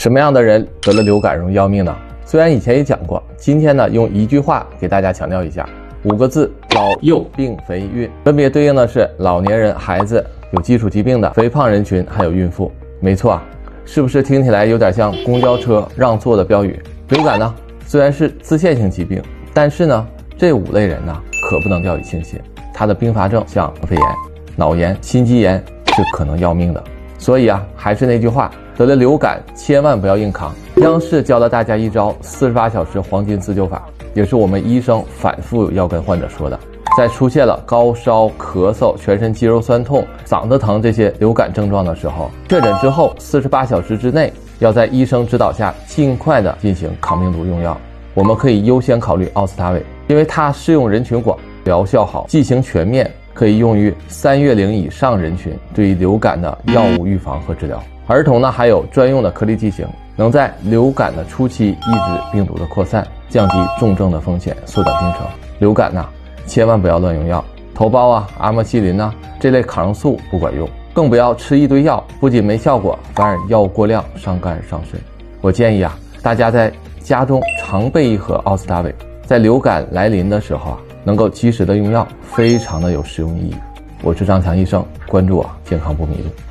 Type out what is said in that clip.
什么样的人得了流感容易要命呢？虽然以前也讲过，今天呢用一句话给大家强调一下，5个字：老幼病肥孕，分别对应的是老年人、孩子、有基础疾病的肥胖人群，还有孕妇。没错啊，是不是听起来有点像公交车让座的标语？流感呢虽然是自限性疾病，但是呢这5类人呢可不能掉以轻心，它的并发症像肺炎、脑炎、心肌炎是可能要命的。所以啊，还是那句话，得了流感千万不要硬扛。央视教了大家一招48小时黄金自救法，也是我们医生反复要跟患者说的。在出现了高烧、咳嗽、全身肌肉酸痛、嗓子疼这些流感症状的时候，确诊之后48小时之内，要在医生指导下尽快的进行抗病毒用药。我们可以优先考虑奥司他韦，因为它适用人群广，疗效好，剂型全面，可以用于3月龄以上人群对于流感的药物预防和治疗。儿童呢还有专用的颗粒剂型，能在流感的初期抑制病毒的扩散，降低重症的风险，缩短病程。流感呢千万不要乱用药，头孢啊、阿莫西林啊这类抗生素不管用，更不要吃一堆药，不仅没效果，反而药物过量，伤肝伤肾。我建议啊，大家在家中常备一盒奥司他韦，在流感来临的时候啊，能够及时的用药，非常的有实用意义。我是张强医生，关注我，健康不迷路。